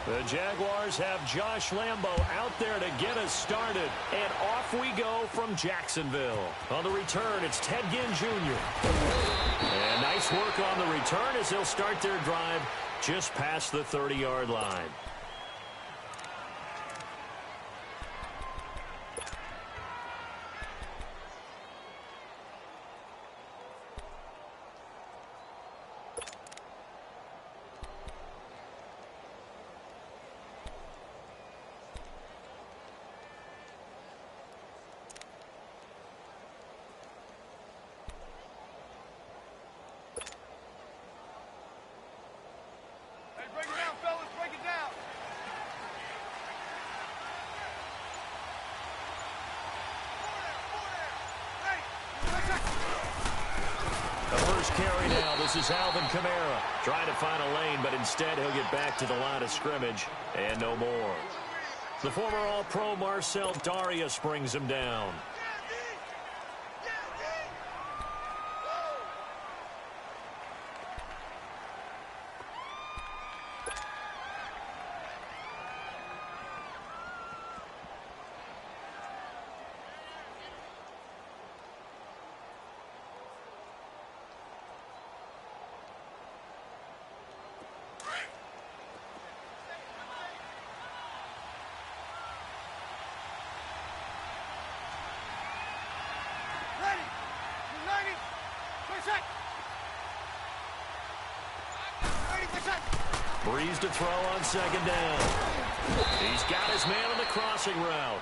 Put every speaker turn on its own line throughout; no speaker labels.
The Jaguars have Josh Lambo out there to get us started. And off we go from Jacksonville. On the return, it's Ted Ginn Jr. And nice work on the return as they'll start their drive just past the 30-yard line. Carry now. This is Alvin Kamara trying to find a lane, but instead he'll get back to the line of scrimmage and no more. The former All-Pro Marcel Darius brings him down. Breeze to throw on second down. He's got his man on the crossing route.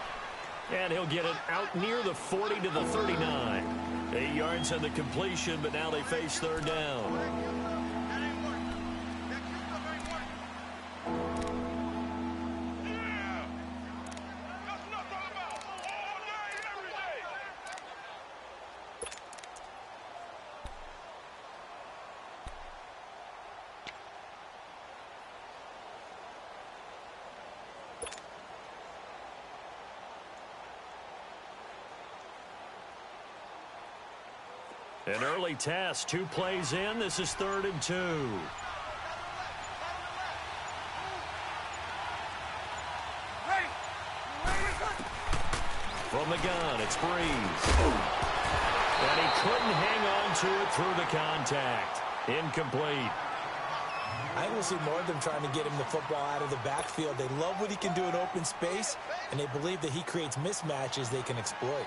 And he'll get it out near the 40 to the 39. 8 yards on the completion, but now they face third down. An early test, 2 plays in. This is 3rd and 2. From the gun, it's Breeze. And he couldn't hang on to it through the contact. Incomplete.
I will see more of them trying to get him the football out of the backfield. They love what he can do in open space, and they believe that he creates mismatches they can exploit.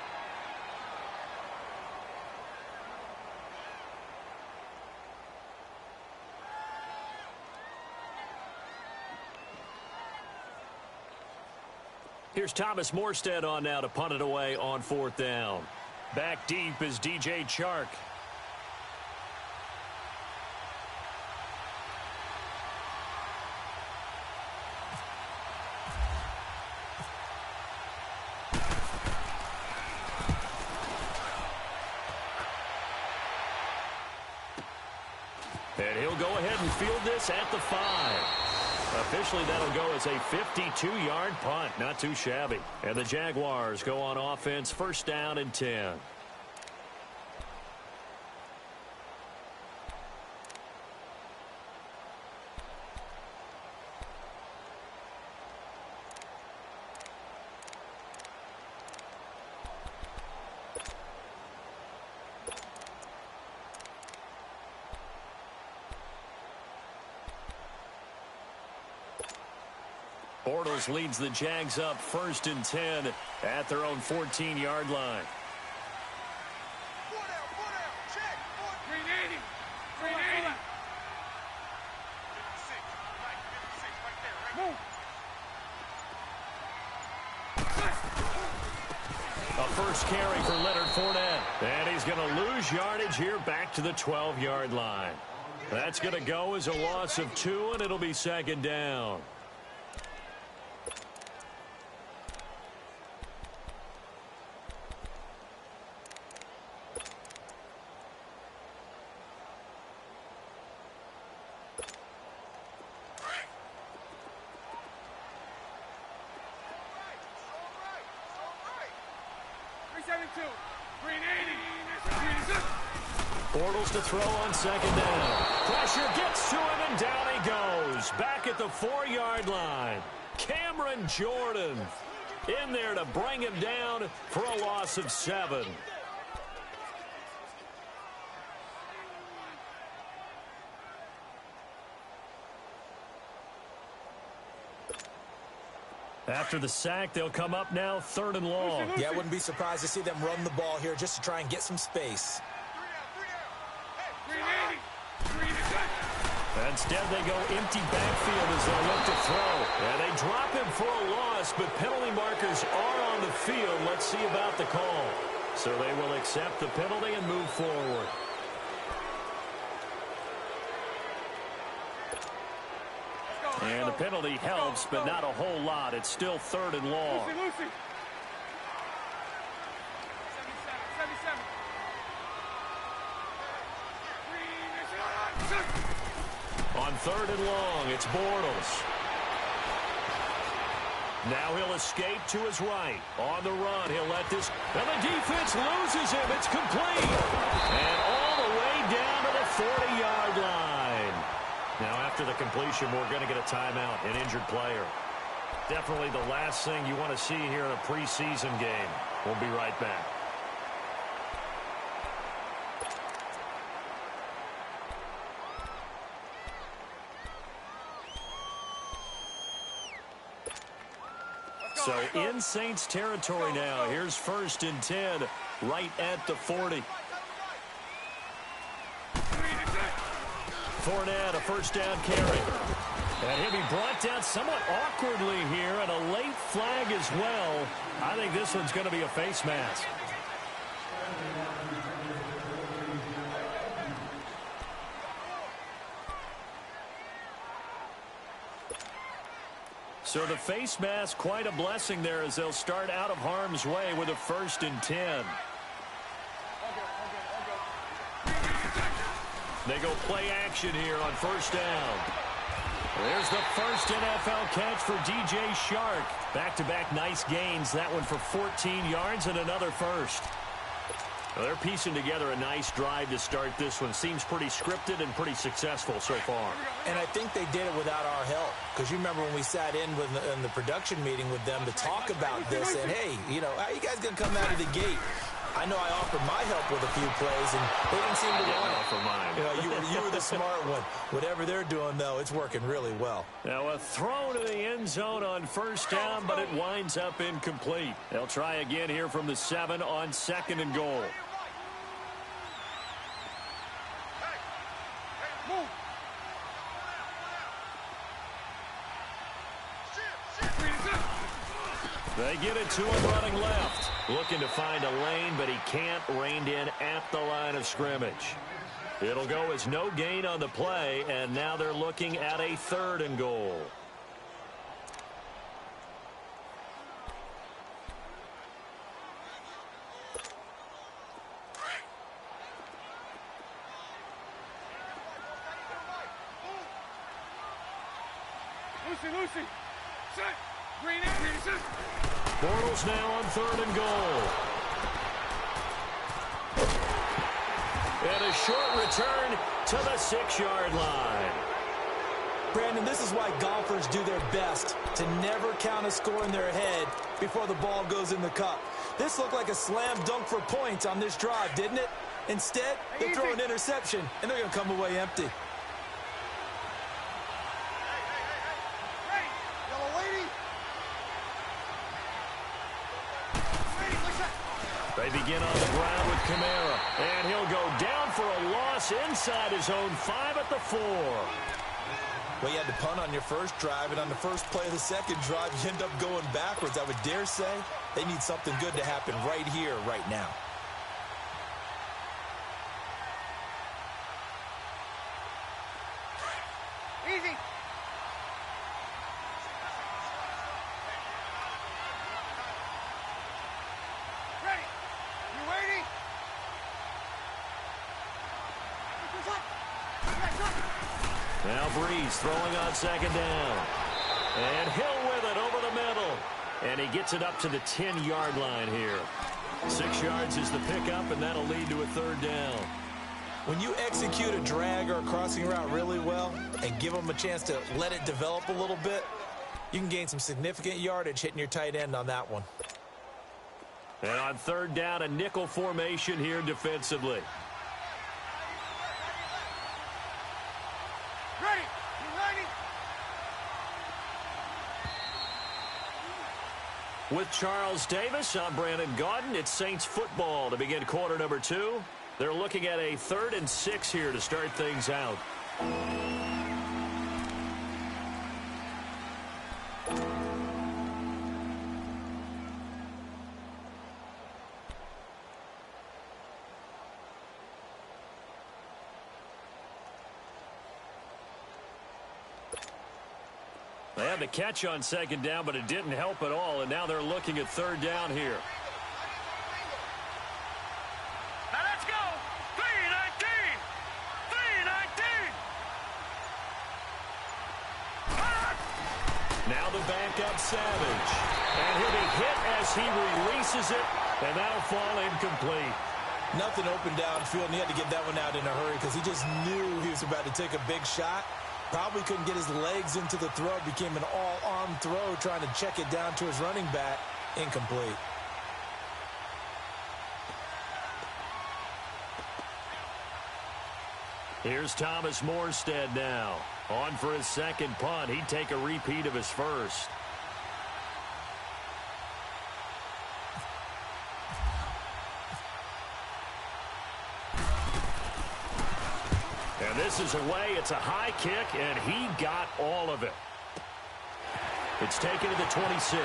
Here's Thomas Morstead on now to punt it away on 4th down. Back deep is DJ Chark. And he'll go ahead and field this at the 5. Officially, that'll go as a 52-yard punt. Not too shabby. And the Jaguars go on offense, 1st down and 10. Bortles leads the Jags up 1st and 10 at their own 14-yard line. A first carry for Leonard Fournette. And he's going to lose yardage here back to the 12-yard line. That's going to go as a loss of 2, and it'll be 2nd down. Bortles to throw on 2nd down. Pressure gets to him, and down he goes. is back at the 4-yard line. Cameron Jordan in there to bring him down for a loss of 7. After the sack, they'll come up now 3rd and long.
Yeah, I wouldn't be surprised to see them run the ball here just to try and get some space.
Instead, they go empty backfield as they look to throw. And they drop him for a loss, but penalty markers are on the field. Let's see about the call. So they will accept the penalty and move forward. And the penalty helps, but not a whole lot. It's still 3rd and long. On 3rd and long, it's Bortles. Now he'll escape to his right. On the run, he'll let this... And the defense loses him. It's complete. And all the way down to the 40-yard line. Now, after the completion, we're going to get a timeout, an injured player. Definitely the last thing you want to see here in a preseason game. We'll be right back. So in Saints territory now. Here's 1st and 10 right at the 40. Fournette, a 1st down carry. And he'll be brought down somewhat awkwardly here, and a late flag as well. I think this one's going to be a face mask. So the face mask, quite a blessing there as they'll start out of harm's way with a 1st and 10. They go play action here on 1st down. There's the first NFL catch for DJ Shark. Back-to-back nice gains. That one for 14 yards and another first. Well, they're piecing together a nice drive to start this one. Seems pretty scripted and pretty successful so far.
And I think they did it without our help. Because you remember when we sat in the production meeting with them to talk about this. And, hey, you know, how you guys going to come out of the gate? I know I offered my help with a few plays, and they didn't seem to want it.
Offer mine.
You know, you were the smart one. Whatever they're doing, though, it's working really well.
Now a throw to the end zone on 1st down, but it winds up incomplete. They'll try again here from the 7 on 2nd and goal. They get it to him running left. Looking to find a lane, but he can't. Reined in at the line of scrimmage. It'll go as no gain on the play, and now they're looking at a 3rd and goal.
Lucy. Set. Green in. Set.
Bortles now on 3rd and goal. And a short return to the 6-yard line.
Brandon, this is why golfers do their best to never count a score in their head before the ball goes in the cup. This looked like a slam dunk for points on this drive, didn't it? Instead, they throw an interception, and they're going to come away empty.
They begin on the ground with Kamara, and he'll go down for a loss inside his own 5 at the 4.
Well, you had to punt on your first drive, and on the first play of the second drive, you end up going backwards. I would dare say they need something good to happen right here, right now.
Easy.
Now Breeze throwing on 2nd down. And Hill with it over the middle. And he gets it up to the 10-yard line here. 6 yards is the pickup, and that'll lead to a 3rd down.
When you execute a drag or a crossing route really well and give them a chance to let it develop a little bit, you can gain some significant yardage hitting your tight end on that one.
And on third down, a nickel formation here defensively.
Ready. You ready?
With Charles Davis, I'm Brandon Gaudin. It's Saints football to begin quarter number 2. They're looking at a 3rd and 6 here to start things out. They had the catch on 2nd down, but it didn't help at all, and now they're looking at 3rd down here.
Now let's go. 3-19. 3-19.
Now the backup Savage. And he'll be hit as he releases it, and that'll fall incomplete.
Nothing open downfield, and he had to get that one out in a hurry because he just knew he was about to take a big shot. Probably couldn't get his legs into the throw. Became an all-arm throw trying to check it down to his running back. Incomplete.
Here's Thomas Morstead now. On for his 2nd punt. He'd take a repeat of his first. And this is away. It's a high kick, and he got all of it. It's taken to the 26.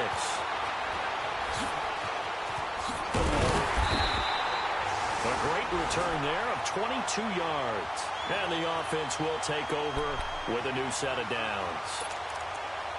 A great return there of 22 yards. And the offense will take over with a new set of downs.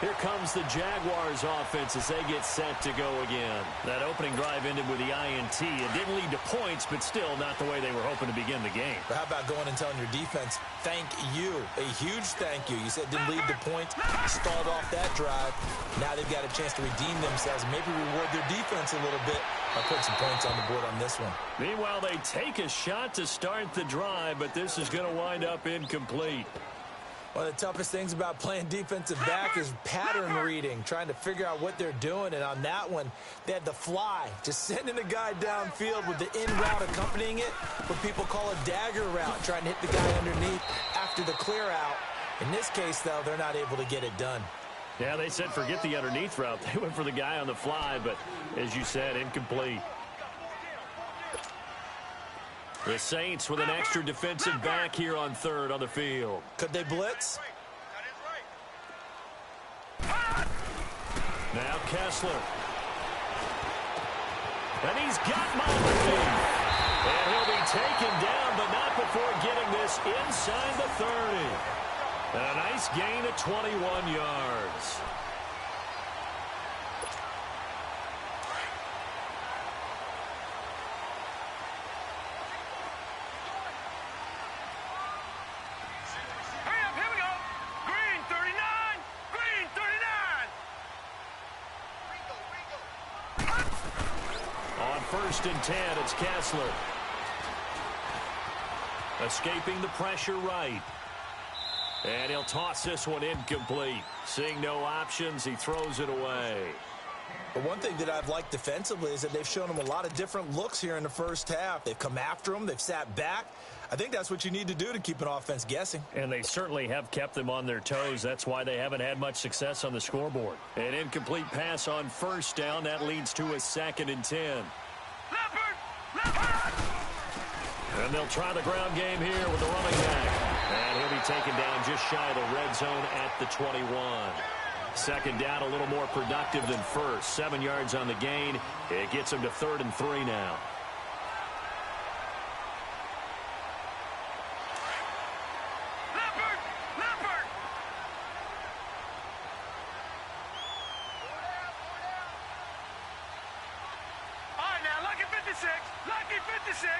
Here comes the Jaguars offense as they get set to go again. That opening drive ended with the INT. It didn't lead to points, but still not the way they were hoping to begin the game.
But how about going and telling your defense, thank you, a huge thank you. You said didn't lead to points, stalled off that drive. Now they've got a chance to redeem themselves and maybe reward their defense a little bit by putting some points on the board on this one.
Meanwhile, they take a shot to start the drive, but this is going to wind up incomplete.
One of the toughest things about playing defensive back is pattern reading, trying to figure out what they're doing. And on that one, they had the fly, just sending a guy downfield with the in route accompanying it, what people call a dagger route, trying to hit the guy underneath after the clear out. In this case, though, they're not able to get it done.
Yeah, they said forget the underneath route. They went for the guy on the fly, but as you said, incomplete. The Saints with an extra defensive back here on 3rd on the field.
Could they blitz?
Now Kessler. And he's got Mobley. And he'll be taken down, but not before getting this inside the 30. And a nice gain of 21 yards. First and 10, it's Kessler. Escaping the pressure right. And he'll toss this one incomplete. Seeing no options, he throws it away.
But one thing that I've liked defensively is that they've shown him a lot of different looks here in the first half. They've come after him. They've sat back. I think that's what you need to do to keep an offense guessing.
And they certainly have kept them on their toes. That's why they haven't had much success on the scoreboard. An incomplete pass on first down. That leads to a 2nd and 10. And they'll try the ground game here with the running back. And he'll be taken down just shy of the red zone at the 21. 2nd down, a little more productive than first. 7 yards on the gain. It gets him to 3rd and 3 now.
Lucky 56.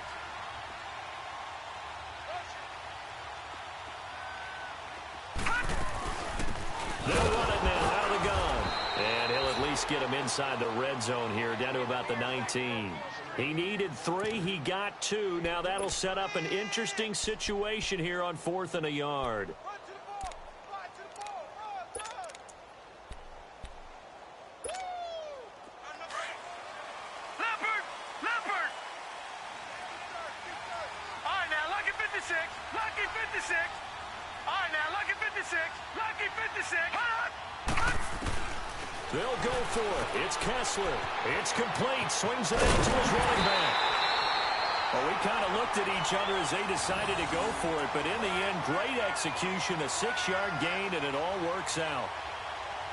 They'll run it now out of the gun. And he'll at least get him inside the red zone here, down to about the 19. He needed 3. He got 2. Now that'll set up an interesting situation here on 4th and a yard.
Lucky 56. All right, now, lucky 56. Lucky 56.
They'll go for it. It's Kessler. It's complete. Swings it out to his running back. Well, we kind of looked at each other as they decided to go for it, but in the end, great execution, a 6-yard gain, and it all works out.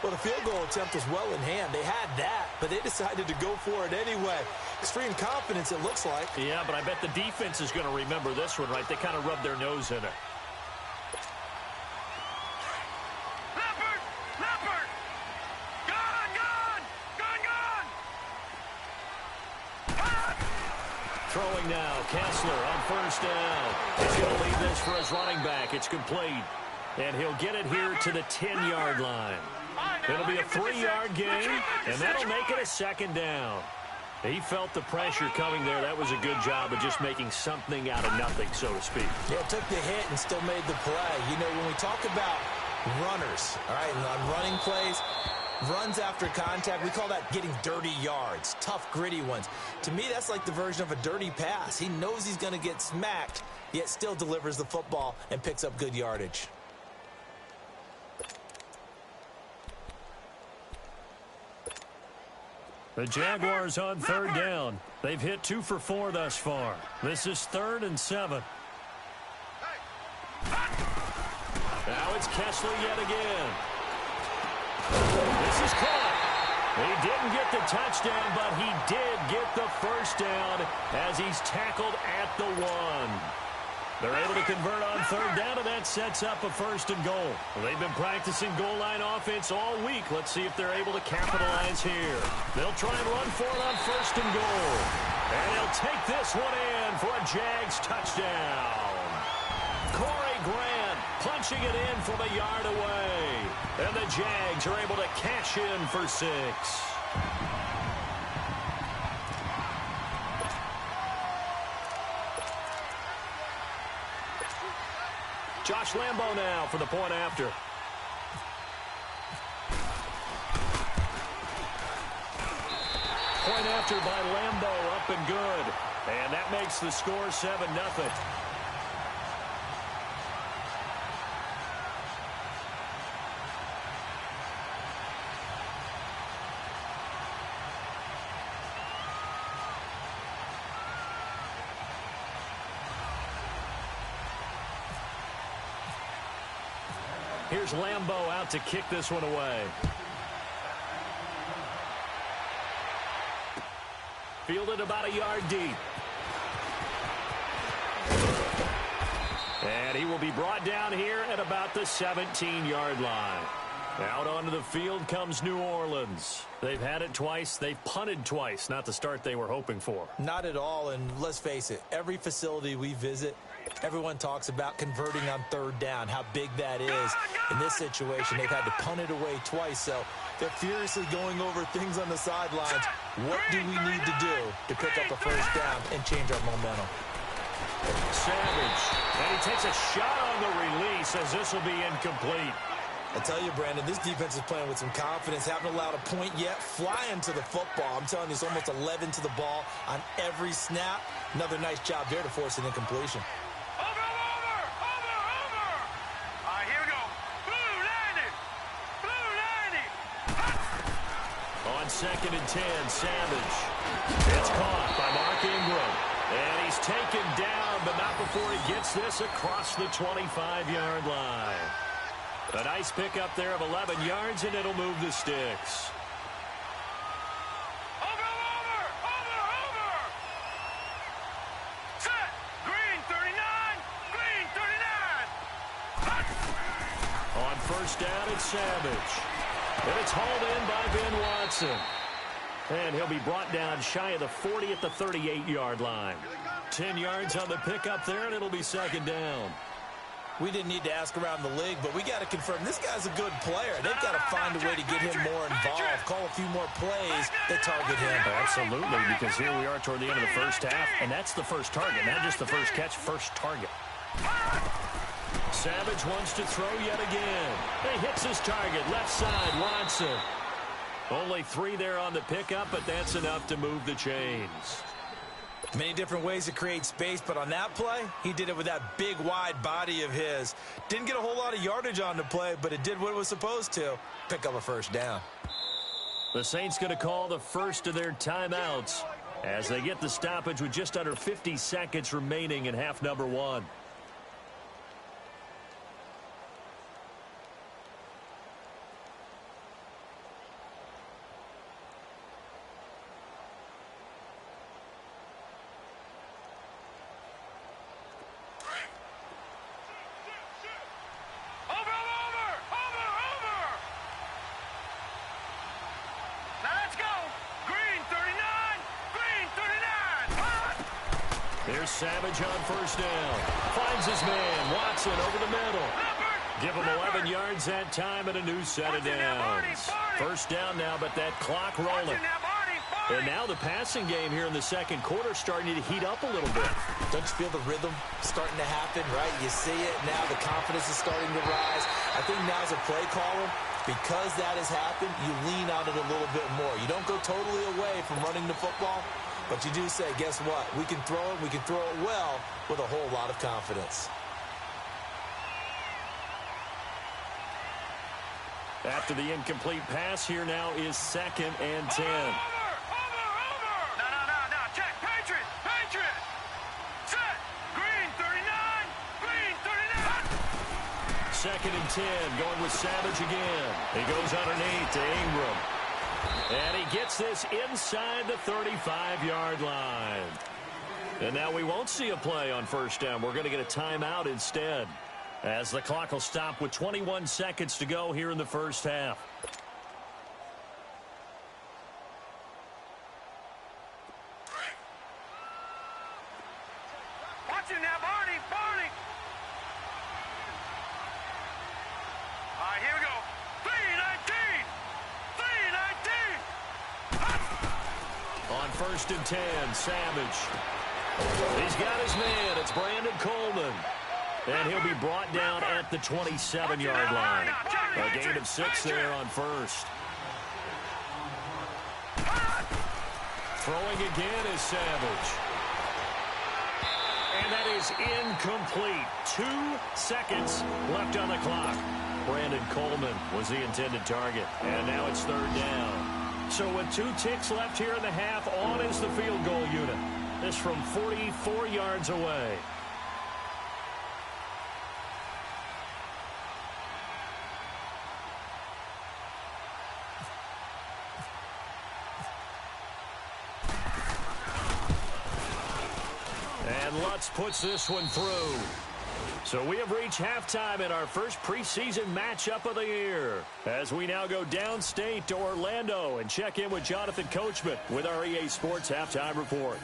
Well, the field goal attempt was well in hand. They had that, but they decided to go for it anyway. Extreme confidence, it looks like.
Yeah, but I bet the defense is going to remember this one, right? They kind of rubbed their nose in it.
Leopard! Gone!
Throwing now, Kessler on first down. He's going to leave this for his running back. It's complete. And he'll get it here to the 10-yard line. It'll be a 3-yard gain, and that'll make it a second down. He felt the pressure coming there. That was a good job of just making something out of nothing, so to speak.
Yeah, took the hit and still made the play. You know, when we talk about runners, all right, and on running plays, runs after contact, we call that getting dirty yards, tough, gritty ones. To me, that's like the version of a dirty pass. He knows he's going to get smacked, yet still delivers the football and picks up good yardage.
The Jaguars on third down. They've hit 2 for 4 thus far. This is 3rd and 7. Now it's Kessler yet again. This is caught. He didn't get the touchdown, but he did get the first down as he's tackled at the 1. They're able to convert on third down, and that sets up a 1st and goal. Well, they've been practicing goal line offense all week. Let's see if they're able to capitalize here. They'll try and run for it on 1st and goal. And he'll take this one in for a Jags touchdown. Corey Grant punching it in from a yard away. And the Jags are able to cash in for 6. Josh Lambo now for the point after. Point after by Lambo, up and good. And that makes the score 7-0. Here's Lambo out to kick this one away. Fielded about a yard deep. And he will be brought down here at about the 17-yard line. Out onto the field comes New Orleans. They've had it twice. They've punted twice. Not the start they were hoping for.
Not at all, and let's face it, every facility we visit, everyone talks about converting on third down, how big that is. In this situation, they've had to punt it away twice, so they're furiously going over things on the sidelines. What do we need to do to pick up a first down and change our momentum?
Savage, and he takes a shot on the release as this will be incomplete.
I tell you, Brandon, this defense is playing with some confidence. Haven't allowed a point yet. Flying to the football. I'm telling you, it's almost 11 to the ball on every snap. Another nice job there to force an incompletion.
Over! All right, here we go. Blue 90.
On 2nd and 10, Savage. It's caught by Mark Ingram. And he's taken down, but not before he gets this across the 25-yard line. A nice pickup there of 11 yards, and it'll move the sticks.
Over! Set! Green 39! Green 39!
On first down, it's Savage. And it's hauled in by Ben Watson. And he'll be brought down shy of the 40 at the 38-yard line. 10 yards on the pickup there, and it'll be 2nd down.
We didn't need to ask around the league, but we got to confirm this guy's a good player. They've got to find a way to get him more involved, call a few more plays that target him.
Absolutely, because here we are toward the end of the first half, and that's the first target, not just the first catch, first target. Savage wants to throw yet again. He hits his target, left side, Watson. Only 3 there on the pickup, but that's enough to move the chains.
Many different ways to create space, but on that play, he did it with that big, wide body of his. Didn't get a whole lot of yardage on the play, but it did what it was supposed to. Pick up a first down.
The Saints going to call the first of their timeouts as they get the stoppage with just under 50 seconds remaining in half number 1. There's Savage on first down. Finds his man. Watson over the middle. Give him 11 yards that time and a new set of downs. First down now, but that clock rolling. And now the passing game here in the second quarter starting to heat up a little bit.
Don't you feel the rhythm starting to happen, right? You see it now. The confidence is starting to rise. I think now as a play caller, because that has happened, you lean on it a little bit more. You don't go totally away from running the football, but you do say, guess what? We can throw it. We can throw it well with a whole lot of confidence.
After the incomplete pass, here now is 2nd and 10.
No. Check. Patriot. Set. Green 39. Green 39.
2nd and 10, going with Savage again. He goes underneath to Ingram. And he gets this inside the 35-yard line. And now we won't see a play on first down. We're going to get a timeout instead, as the clock will stop with 21 seconds to go here in the first half.
Watch it now, Barney. All right, here we go. 319.
On 1st and 10, Savage. He's got his man. It's Brandon Coleman. And he'll be brought down at the 27-yard line. A gain of 6 there on first. Throwing again is Savage. And that is incomplete. 2 seconds left on the clock. Brandon Coleman was the intended target. And now it's 3rd down. So with 2 ticks left here in the half, on is the field goal unit. This from 44 yards away. And Lutz puts this one through. So we have reached halftime in our first preseason matchup of the year, as we now go downstate to Orlando and check in with Jonathan Coachman with our EA Sports Halftime Report.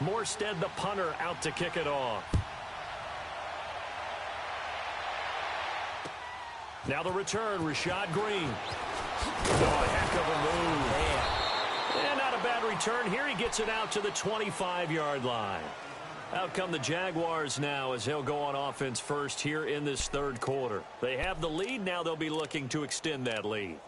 Morstead, the punter, out to kick it off. Now the return, Rashad Green. Oh, a heck of a move. Man. And not a bad return here. He gets it out to the 25-yard line. Out come the Jaguars now as they'll go on offense first here in this 3rd quarter. They have the lead. Now they'll be looking to extend that lead.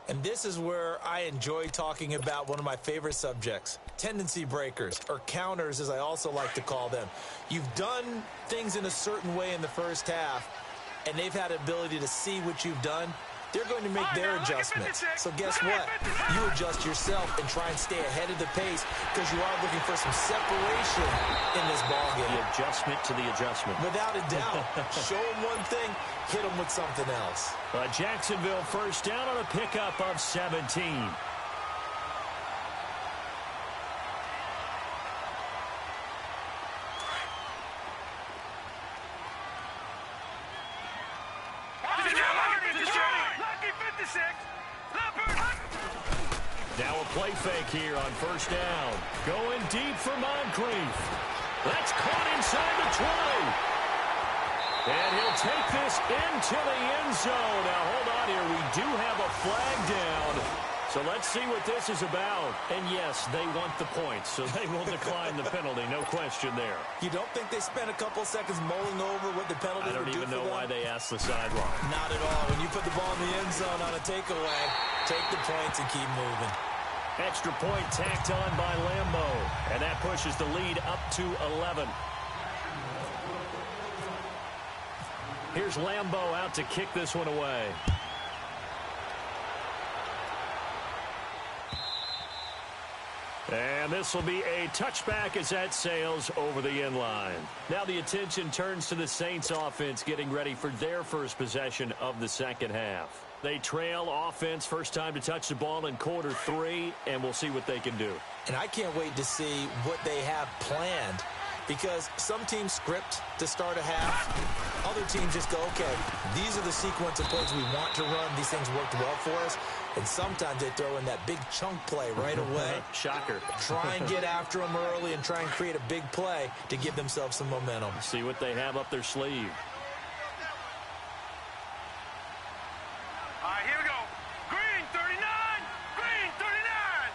And this is where I enjoy talking about one of my favorite subjects, tendency breakers, or counters as I also like to call them. You've done things in a certain way in the first half, and they've had the ability to see what you've done. They're going to make their adjustments. So guess what? You adjust yourself and try and stay ahead of the pace because you are looking for some separation in this ballgame.
The adjustment to the adjustment.
Without a doubt. Show them one thing, hit them with something else.
Jacksonville first down on a pickup of 17. Now a play fake here on first down. Going deep for Moncrief. That's caught inside the 20. And he'll take this into the end zone. Now, hold on here. We do have a flag down. So let's see what this is about. And, yes, they want the points, so they will decline the penalty. No question there.
You don't think they spent a couple seconds mulling over what the penalty would do for them?
I don't even know why they asked the sideline.
Not at all. When you put the ball in the end zone on a takeaway, take the points and keep moving.
Extra point tacked on by Lambo. And that pushes the lead up to 11. Here's Lambo out to kick this one away. And this will be a touchback as that sails over the end line. Now the attention turns to the Saints offense getting ready for their first possession of the second half. They trail offense, first time to touch the ball in quarter 3, and we'll see what they can do.
And I can't wait to see what they have planned, because some teams script to start a half. Other teams just go, okay, these are the sequence of plays we want to run. These things worked well for us. And sometimes they throw in that big chunk play right away.
Shocker.
Try and get after them early and try and create a big play to give themselves some momentum.
See what they have up their sleeve.
All right, here we go. Green 39. Green 39.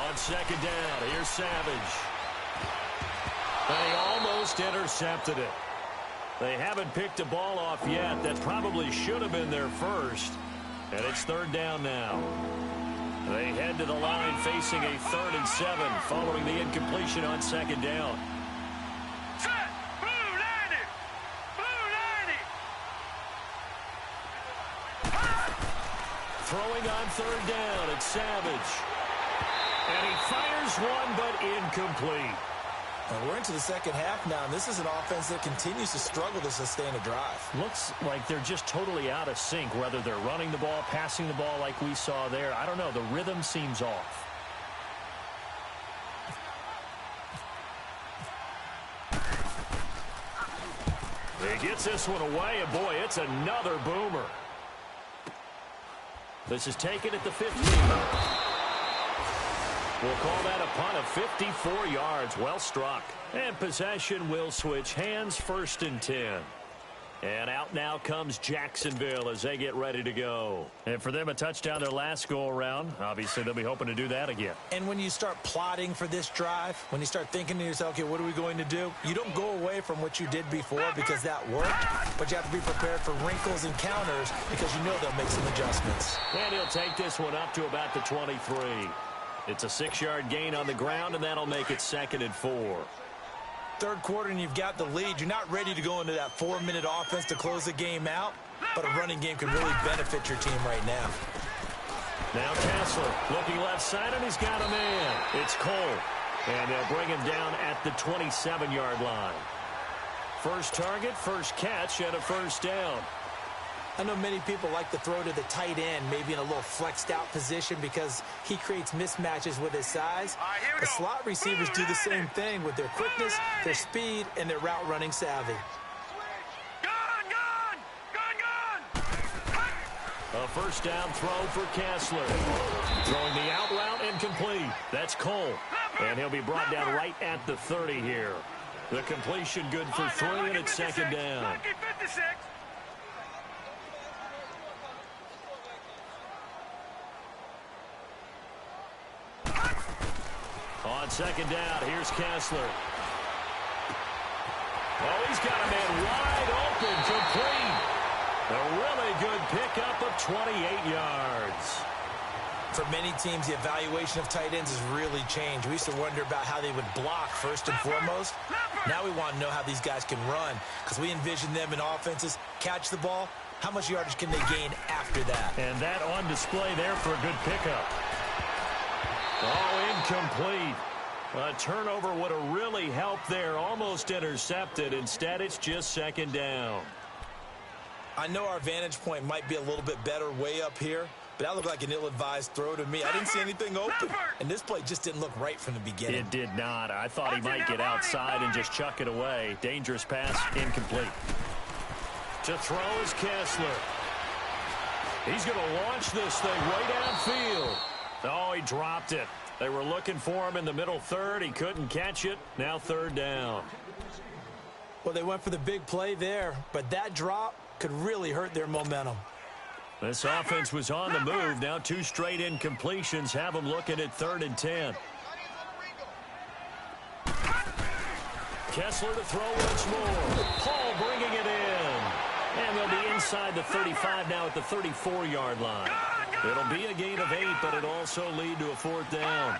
On second down, here's Savage. And he almost intercepted it. They haven't picked a ball off yet. That probably should have been their first. And it's third down now. They head to the line facing a 3rd and 7 following the incompletion on second down.
Set. Blue 90. Blue 90.
Throwing on third down, it's Savage. And he fires one, but incomplete.
And we're into the second half now, and this is an offense that continues to struggle to sustain a drive.
Looks like they're just totally out of sync, whether they're running the ball, passing the ball like we saw there. I don't know. The rhythm seems off. He gets this one away, and boy, it's another boomer. This is taken at the 15. We'll call that a punt of 54 yards. Well struck. And possession will switch hands, 1st and 10. And out now comes Jacksonville as they get ready to go. And for them, a touchdown their last go-around. Obviously, they'll be hoping to do that again.
And when you start plotting for this drive, when you start thinking to yourself, okay, what are we going to do? You don't go away from what you did before because that worked, but you have to be prepared for wrinkles and counters because you know they'll make some adjustments.
And he'll take this one up to about the 23. It's a 6-yard gain on the ground, and that'll make it 2nd and 4.
Third quarter, and you've got the lead. You're not ready to go into that 4-minute offense to close the game out, but a running game can really benefit your team right now.
Now Kessler looking left side, and he's got a man. It's Cole, and they'll bring him down at the 27-yard line. First target, first catch, and a first down.
I know many people like to throw to the tight end, maybe in a little flexed out position because he creates mismatches with his size.
Right,
the slot receivers do the same thing with their quickness, their speed, and their route running savvy.
A first down throw for Kessler. Throwing the out route incomplete. That's Cole. And he'll be brought down right at the 30 here. The completion good for 3, and it's 2nd down. On second down, here's Kessler. Oh, he's got a man wide open, complete. A really good pickup of 28 yards.
For many teams, the evaluation of tight ends has really changed. We used to wonder about how they would block first and foremost. Now we want to know how these guys can run because we envision them in offenses, catch the ball. How much yardage can they gain after that?
And that on display there for a good pickup. Oh, incomplete. A turnover would have really helped there. Almost intercepted. Instead, it's just 2nd down.
I know our vantage point might be a little bit better way up here, but that looked like an ill-advised throw to me. I didn't see anything open, and this play just didn't look right from the beginning.
It did not. I thought he might get outside and just chuck it away. Dangerous pass, incomplete. To throw is Kessler. He's going to launch this thing way downfield. Oh, he dropped it. They were looking for him in the middle third. He couldn't catch it. Now third down.
Well, they went for the big play there, but that drop could really hurt their momentum.
This offense was on the move. Now 2 straight incompletions have them looking at 3rd and 10. Kessler to throw once more. Paul bringing it in. And they'll be inside the 35 now at the 34-yard line. It'll be a gain of 8, but it'll also lead to a 4th down.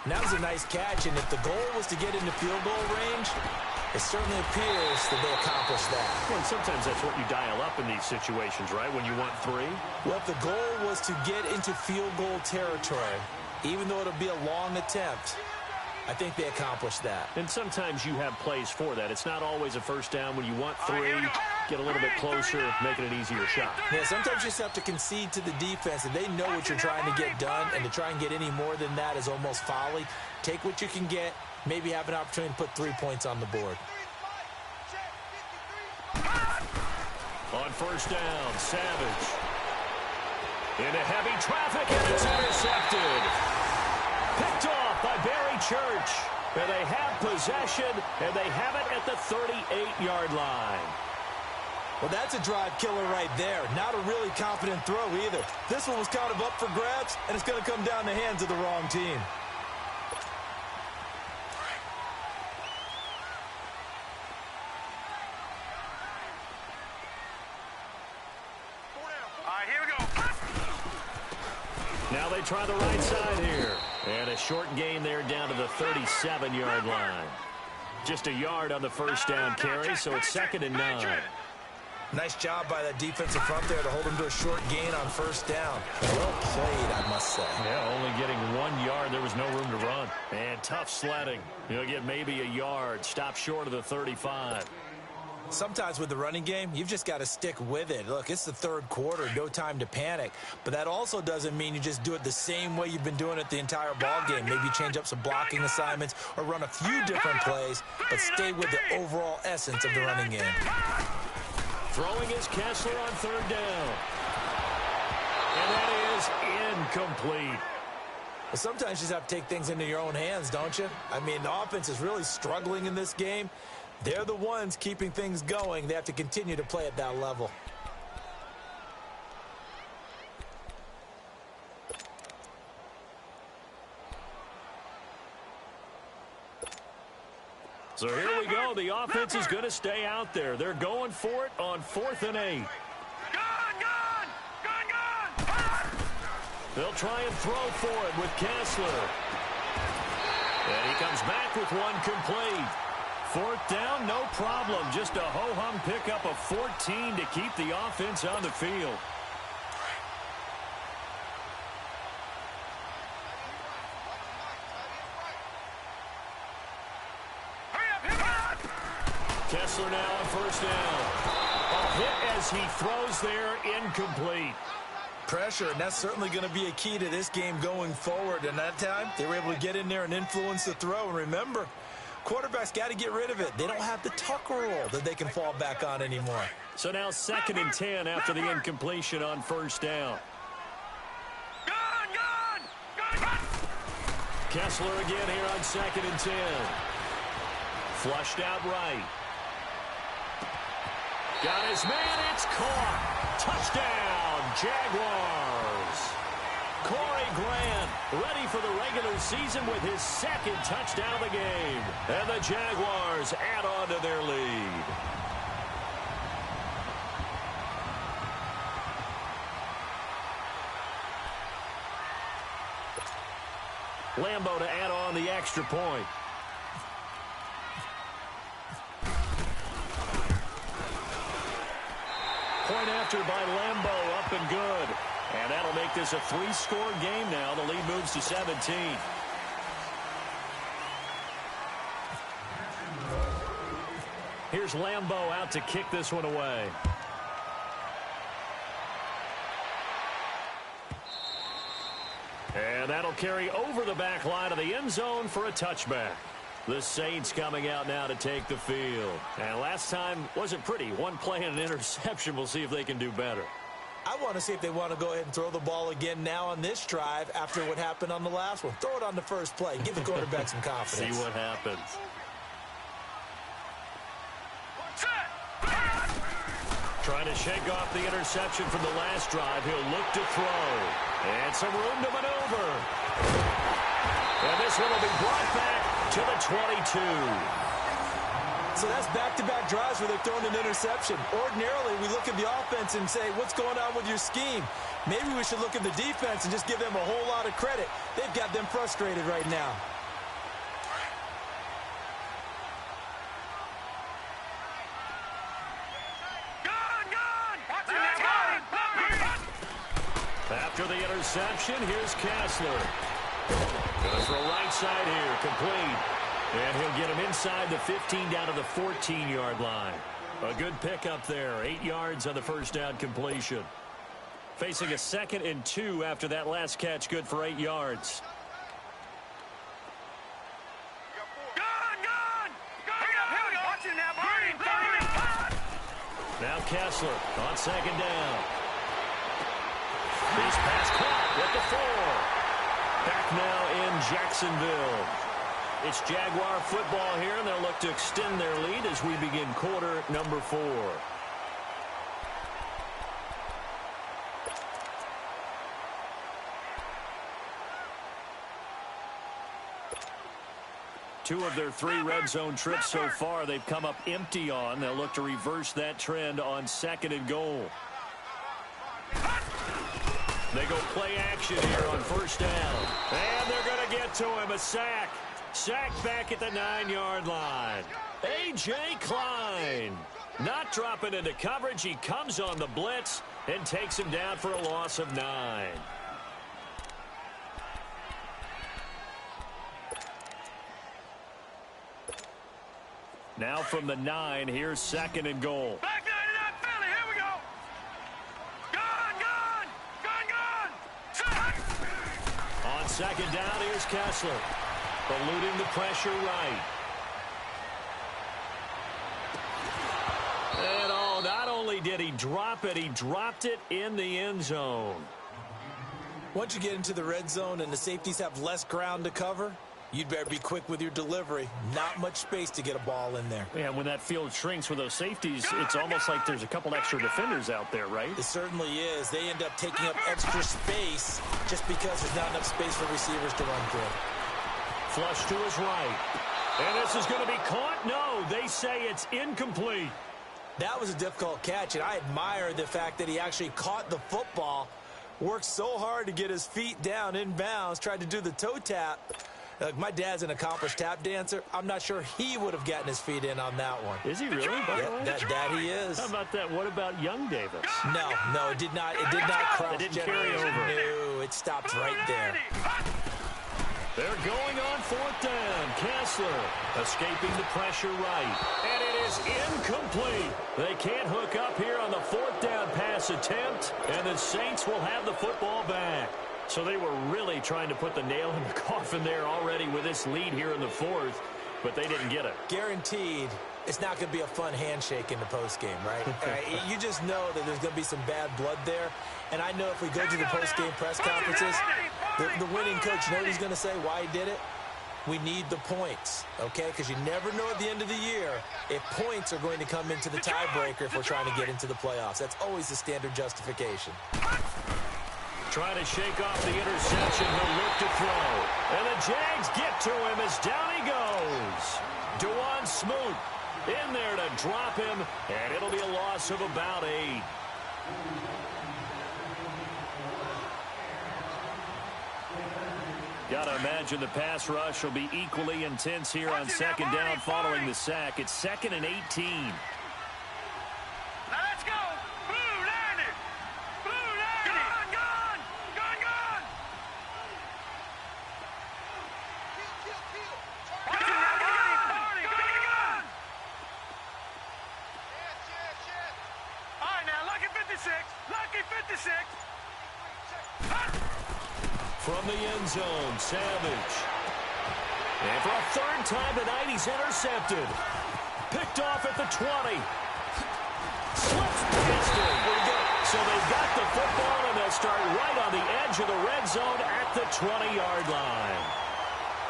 And that was a nice catch, and if the goal was to get into field goal range, it certainly appears that they accomplished that.
Well, and sometimes that's what you dial up in these situations, right, when you want 3?
Well, if the goal was to get into field goal territory, even though it'll be a long attempt, I think they accomplished that.
And sometimes you have plays for that. It's not always a first down when you want 3, get a little bit closer, making an easier shot.
Yeah, sometimes you just have to concede to the defense, and they know what you're trying to get done, and to try and get any more than that is almost folly. Take what you can get, maybe have an opportunity to put 3 points on the board.
On first down, Savage. Into heavy traffic, and it's intercepted. Picked off by Barry Church. And they have possession, and they have it at the 38-yard line.
Well, that's a drive killer right there. Not a really confident throw either. This one was kind of up for grabs, and it's going to come down the hands of the wrong team.
All right, here we go.
Now they try the right side here. And a short gain there down to the 37-yard line. Just a yard on the first down carry, so it's 2nd and 9.
Nice job by that defensive front there to hold him to a short gain on first down. Well played, I must say.
Yeah, only getting 1 yard. There was no room to run. And tough sledding. You'll get maybe a yard. Stop short of the 35.
Sometimes with the running game, you've just got to stick with it. Look, it's the 3rd quarter, no time to panic. But that also doesn't mean you just do it the same way you've been doing it the entire ball game. Maybe change up some blocking assignments or run a few different plays, but stay with the overall essence of the running game.
Throwing is Kessler on 3rd down. And that is incomplete.
Well, sometimes you just have to take things into your own hands, don't you? I mean, the offense is really struggling in this game. They're the ones keeping things going. They have to continue to play at that level.
So here we go. The offense is going to stay out there. They're going for it on 4th and 8. They'll try and throw for it with Kessler. And he comes back with one complete. 4th down, no problem. Just a ho-hum pickup of 14 to keep the offense on the field. Kessler now on first down. A hit as he throws there, incomplete.
Pressure, and that's certainly going to be a key to this game going forward. And that time, they were able to get in there and influence the throw. And remember, quarterbacks got to get rid of it. They don't have the tuck rule that they can fall back on anymore.
So now 2nd and 10 after the incompletion on first down. Kessler again here on 2nd and 10. Flushed out right. Got his man, it's caught. Touchdown, Jaguars. Corey Grant ready for the regular season with his 2nd touchdown of the game. And the Jaguars add on to their lead. Lambo to add on the extra point. Point after by Lambo, up and good. And that'll make this a 3-score game now. The lead moves to 17. Here's Lambo out to kick this one away. And that'll carry over the back line of the end zone for a touchback. The Saints coming out now to take the field. And last time wasn't pretty. One play and an interception. We'll see if they can do better.
I want to see if they want to go ahead and throw the ball again now on this drive after what happened on the last one. Throw it on the first play. Give the quarterback some confidence.
See what happens. Trying to shake off the interception from the last drive. He'll look to throw. And some room to maneuver. And this one will be brought back to the 22.
So that's back-to-back drives where they're throwing an interception. Ordinarily, we look at the offense and say, what's going on with your scheme? Maybe we should look at the defense and just give them a whole lot of credit. They've got them frustrated right now.
After the interception, here's Kessler. Goes for a right side here, complete. And he'll get him inside the 15 down to the 14-yard line. A good pickup there, 8 yards on the first down completion. Facing a 2nd and 2 after that last catch, good for 8 yards. Now Kessler on 2nd down. He's pass caught at the 4. Back now in Jacksonville. It's Jaguar football here, and they'll look to extend their lead as we begin quarter number 4. Two of their 3 red zone trips so far they've come up empty on. They'll look to reverse that trend on 2nd and goal. They go play action here on 1st down. And they're going to get to him, a sack. Sacked back at the 9-yard line. A.J. Klein not dropping into coverage. He comes on the blitz and takes him down for a loss of 9. Now from the 9, here's 2nd and goal.
Back 99 Philly, here we go. Gun.
On 2nd down, here's Kessler. Eluding the pressure right. And not only did he drop it, he dropped it in the end zone.
Once you get into the red zone and the safeties have less ground to cover, you'd better be quick with your delivery. Not much space to get a ball in there.
Yeah, when that field shrinks with those safeties, it's almost like there's a couple extra defenders out there, right?
It certainly is. They end up taking up extra space just because there's not enough space for receivers to run through.
Flush to his right. And this is going to be caught? No, they say it's incomplete.
That was a difficult catch, and I admire the fact that he actually caught the football, worked so hard to get his feet down in bounds, tried to do the toe tap. My dad's an accomplished tap dancer. I'm not sure he would have gotten his feet in on that one.
Is he really?
Yeah, that he is.
How about that? What about young Davis?
No, it did not. It did not cross.
It didn't carry over.
No, it stopped right there.
They're going on 4th down. Kessler escaping the pressure right. And it is incomplete. They can't hook up here on the 4th down pass attempt. And the Saints will have the football back. So they were really trying to put the nail in the coffin there already with this lead here in the 4th. But they didn't get it.
Guaranteed. It's not going to be a fun handshake in the postgame, right? You just know that there's going to be some bad blood there. And I know if we go to the postgame press conferences, the winning coach, you know what he's going to say, why he did it? We need the points, okay? Because you never know at the end of the year if points are going to come into the tiebreaker if we're trying to get into the playoffs. That's always the standard justification.
Trying to shake off the interception. He'll look to throw. And the Jags get to him as down he goes. Dewan Smoot in there to drop him, and it'll be a loss of about 8. Got to imagine the pass rush will be equally intense here on 2nd down following the sack. It's 2nd and 18.
Now let's go. Blue landed. Blue landed. Gun. All right, now, lucky 56. Lucky 56.
From the end zone, Savage. And for a 3rd time tonight, he's intercepted. Picked off at the 20. Slips past him. So they've got the football, and they'll start right on the edge of the red zone at the 20-yard line.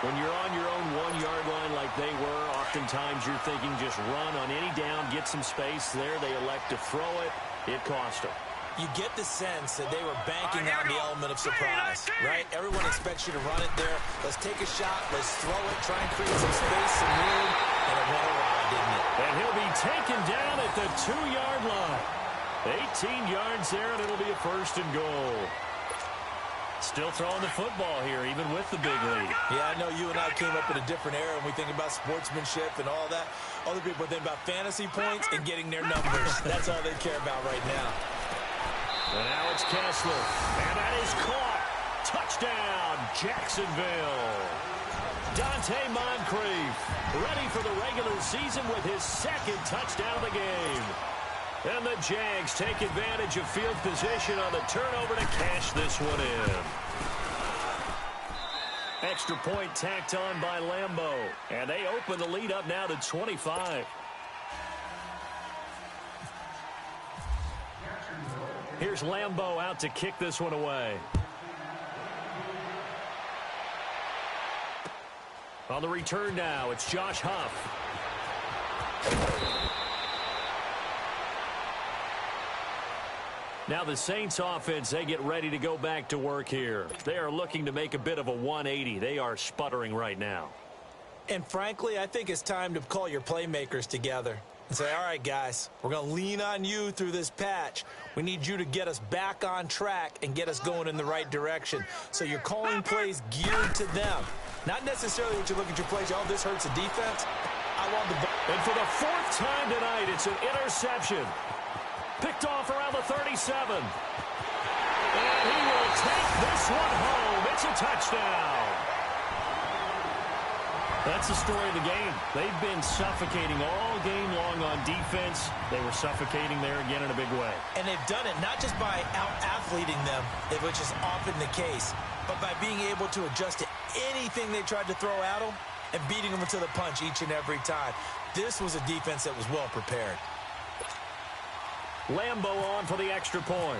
When you're on your own 1-yard line like they were, oftentimes you're thinking just run on any down, get some space there. They elect to throw it. It cost them.
You get the sense that they were banking on the element of surprise, right? Everyone expects you to run it there. Let's take a shot. Let's throw it. Try and create some space, some room. And it went awry, didn't it?
And he'll be taken down at the 2-yard line. 18 yards there, and it'll be a 1st and goal. Still throwing the football here, even with the big lead.
Yeah, I know you and I came up in a different era, and we think about sportsmanship and all that. Other people think about fantasy points and getting their numbers. That's all they care about right now.
And now it's Kessler. And that is caught. Touchdown, Jacksonville. Dante Moncrief ready for the regular season with his 2nd touchdown of the game. And the Jags take advantage of field position on the turnover to cash this one in. Extra point tacked on by Lambo. And they open the lead up now to 25. Here's Lambo out to kick this one away. On the return now, it's Josh Huff. Now the Saints offense, they get ready to go back to work here. They are looking to make a bit of a 180. They are sputtering right now.
And frankly, I think it's time to call your playmakers together and say, all right, guys, we're going to lean on you through this patch. We need you to get us back on track and get us going in the right direction. So you're calling plays geared to them. Not necessarily what you look at your plays, oh, this hurts the defense. I want the ball.
And for the 4th time tonight, it's an interception. Picked off around the 37. And he will take this one home. It's a touchdown. That's the story of the game. They've been suffocating all game long on defense. They were suffocating there again in a big way.
And they've done it not just by out-athleting them, which is often the case, but by being able to adjust to anything they tried to throw at them and beating them to the punch each and every time. This was a defense that was well prepared.
Lambo on for the extra point.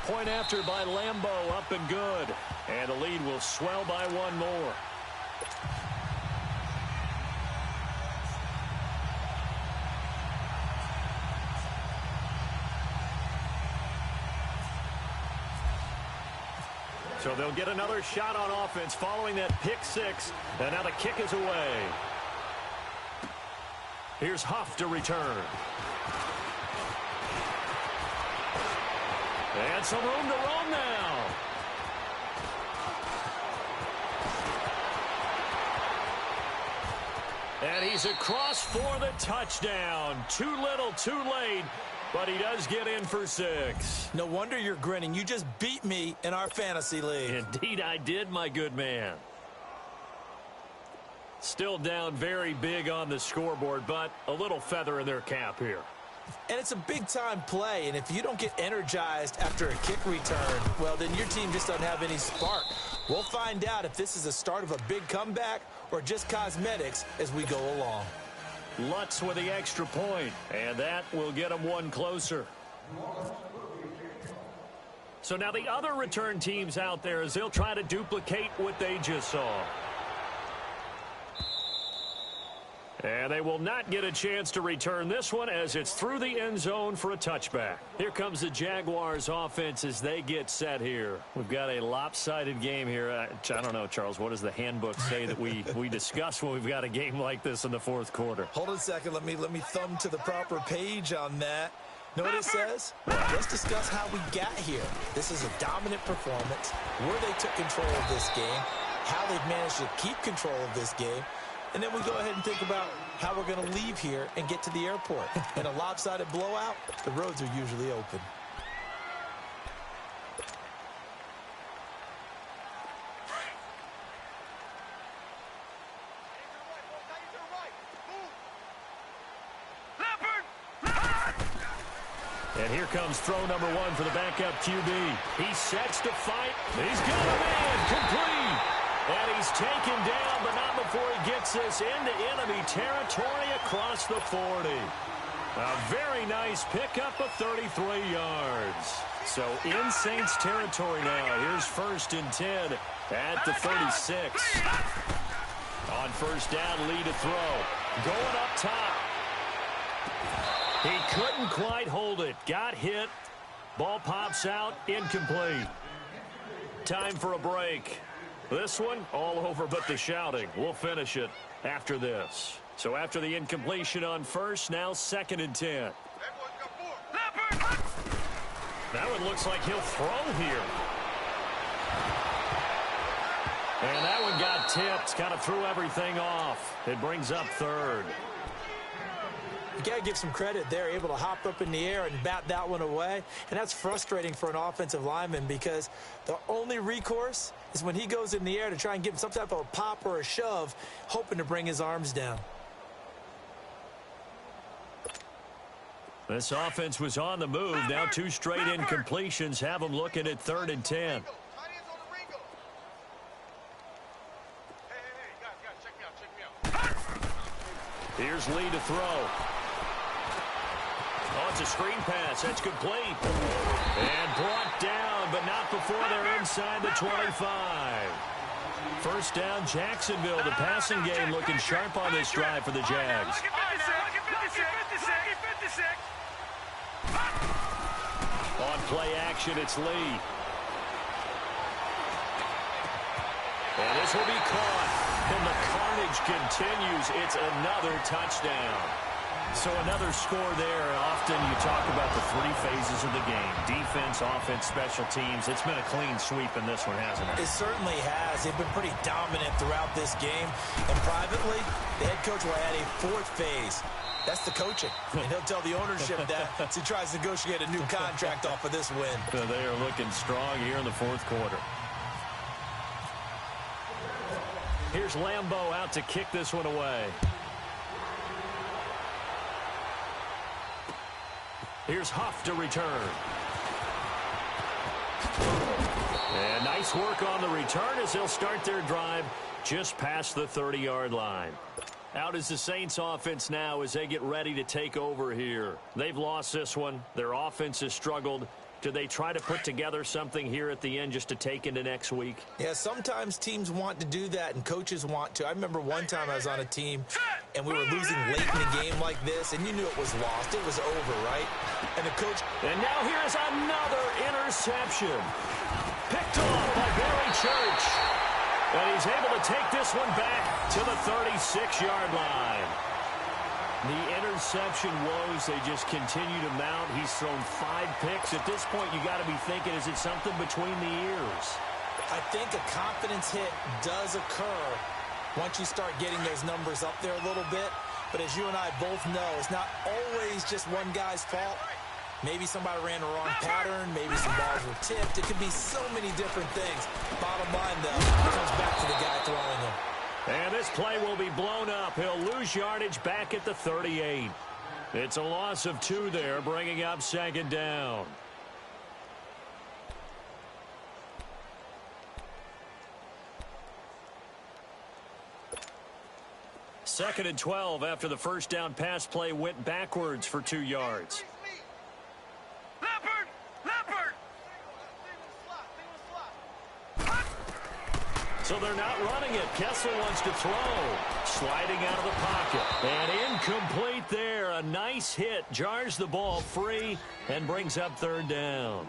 Point after by Lambo, up and good. And the lead will swell by one more. So they'll get another shot on offense following that pick 6. And now the kick is away. Here's Huff to return. And some room to roam now. And he's across for the touchdown. Too little, too late, but he does get in for 6.
No wonder you're grinning. You just beat me in our fantasy league.
Indeed I did, my good man. Still down very big on the scoreboard, but a little feather in their cap here.
And it's a big-time play, and if you don't get energized after a kick return, well, then your team just doesn't have any spark. We'll find out if this is the start of a big comeback or just cosmetics as we go along.
Lutz with the extra point, and that will get them one closer. So now the other return teams out there as they'll try to duplicate what they just saw. And they will not get a chance to return this one as it's through the end zone for a touchback. Here comes the Jaguars offense as they get set here. We've got a lopsided game here. I don't know, Charles, what does the handbook say that we discuss when we've got a game like this in the 4th quarter?
Hold on a second. Let me thumb to the proper page on that. Know what it says? Let's discuss how we got here. This is a dominant performance, where they took control of this game, how they've managed to keep control of this game. And then we go ahead and think about how we're going to leave here and get to the airport. In a lopsided blowout, the roads are usually open.
And here comes throw number 1 for the backup QB. He sets to fight. He's got a man complete. And he's taken down, but not before he gets this into enemy territory across the 40. A very nice pickup of 33 yards. So in Saints territory now. Here's 1st and 10 at the 36. On first down, Lee to throw. Going up top. He couldn't quite hold it. Got hit. Ball pops out. Incomplete. Time for a break. This one, all over but the shouting. We'll finish it after this. So after the incompletion on first, now 2nd and 10. That one looks like he'll throw here. And that one got tipped. Kind of threw everything off. It brings up 3rd.
You got to give some credit there, able to hop up in the air and bat that one away. And that's frustrating for an offensive lineman because the only recourse is when he goes in the air to try and give him some type of a pop or a shove, hoping to bring his arms down.
This offense was on the move. Now 2 straight incompletions have them looking at 3rd and 10. Here's Lee to throw. Oh, it's a screen pass. That's complete. And brought down, but not before they're inside the 25. First down, Jacksonville. The passing game looking sharp on this drive for the Jags. On play action, it's Lee. And this will be caught. And the carnage continues. It's another touchdown. So another score there. Often you talk about the 3 phases of the game. Defense, offense, special teams. It's been a clean sweep in this one, hasn't it?
It certainly has. They've been pretty dominant throughout this game. And privately, the head coach will add a 4th phase. That's the coaching. And he'll tell the ownership that as he tries to negotiate a new contract off of this win.
They are looking strong here in the 4th quarter. Here's Lambeau out to kick this one away. Here's Huff to return. And nice work on the return as they'll start their drive just past the 30-yard line. Out is the Saints offense now as they get ready to take over here. They've lost this one. Their offense has struggled. Do they try to put together something here at the end just to take into next week?
Yeah, sometimes teams want to do that and coaches want to. I remember one time I was on a team and we were losing late in the game like this and you knew it was lost. It was over, right? And the coach...
And now here's another interception. Picked off by Barry Church. And he's able to take this one back to the 36-yard line. The interception woes, they just continue to mount. He's thrown 5 picks. At this point, you got to be thinking, is it something between the ears?
I think a confidence hit does occur once you start getting those numbers up there a little bit. But as you and I both know, it's not always just one guy's fault. Maybe somebody ran the wrong pattern. Maybe some balls were tipped. It could be so many different things. Bottom line, though, it comes back to the guy throwing them.
And this play will be blown up. He'll lose yardage back at the 38. It's a loss of 2 there, bringing up 2nd down. Second and 12 after the first down pass play went backwards for 2 yards. So they're not running it. Kessler wants to throw. Sliding out of the pocket. And incomplete there. A nice hit. Jars the ball free and brings up 3rd down.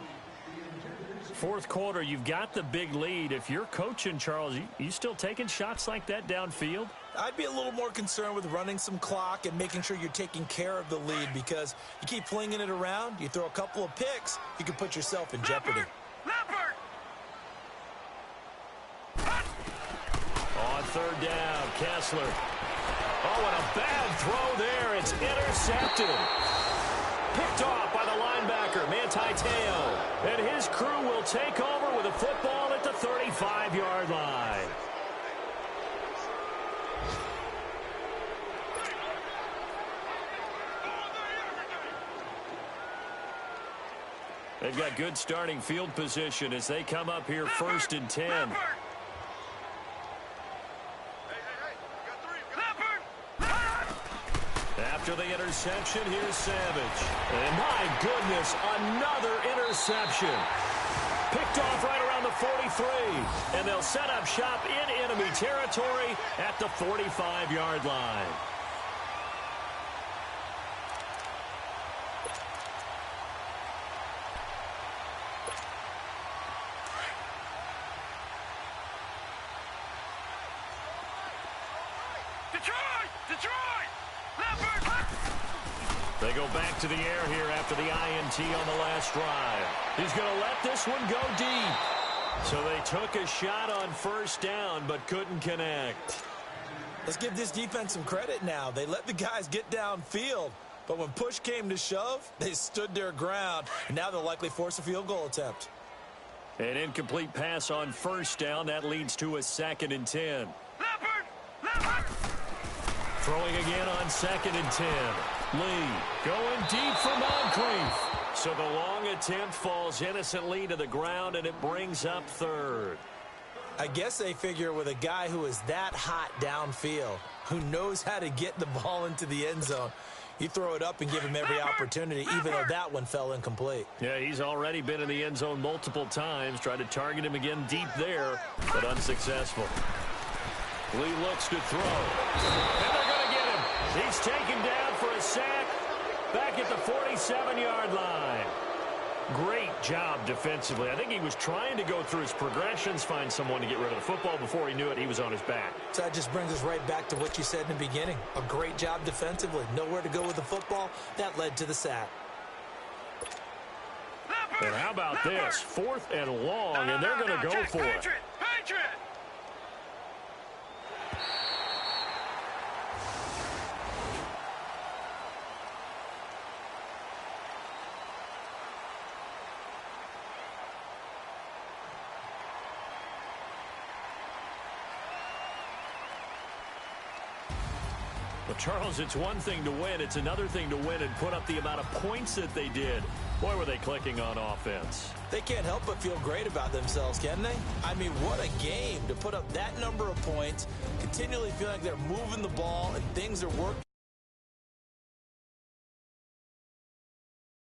4th quarter, you've got the big lead. If you're coaching, Charles, you still taking shots like that downfield?
I'd be a little more concerned with running some clock and making sure you're taking care of the lead because you keep flinging it around, you throw a couple of picks, you can put yourself in jeopardy.
On 3rd down, Kessler. Oh, and a bad throw there. It's intercepted. Picked off by the linebacker, Manti Te'o. And his crew will take over with a football at the 35-yard line. They've got good starting field position as they come up here 1st and 10. After the interception, here's Savage. And my goodness, another interception. Picked off right around the 43. And they'll set up shop in enemy territory at the 45-yard line. They go back to the air here after the INT on the last drive. He's going to let this one go deep. So they took a shot on first down but couldn't connect.
Let's give this defense some credit now. They let the guys get downfield. But when push came to shove, they stood their ground. And now they'll likely force a field goal attempt.
An incomplete pass on first down. That leads to a 2nd and 10.
Leopard!
Throwing again on 2nd and 10. Lee going deep for Moncrief. So the long attempt falls innocently to the ground, and it brings up 3rd.
I guess they figure with a guy who is that hot downfield, who knows how to get the ball into the end zone, you throw it up and give him every opportunity, even though that one fell incomplete.
Yeah, he's already been in the end zone multiple times. Tried to target him again deep there, but unsuccessful. Lee looks to throw. And they're going to get him. He's taken down for a sack back at the 47-yard line. Great job defensively. I think he was trying to go through his progressions, find someone to get rid of the football. Before he knew it, he was on his back.
So that just brings us right back to what you said in the beginning. A great job defensively. Nowhere to go with the football. That led to the sack.
And how about this? 4th and long, and they're going to go for it.
Patriot!
Well, Charles, it's one thing to win. It's another thing to win and put up the amount of points that they did. Boy, were they clicking on offense.
They can't help but feel great about themselves, can they? I mean, what a game to put up that number of points, continually feeling like they're moving the ball and things are working.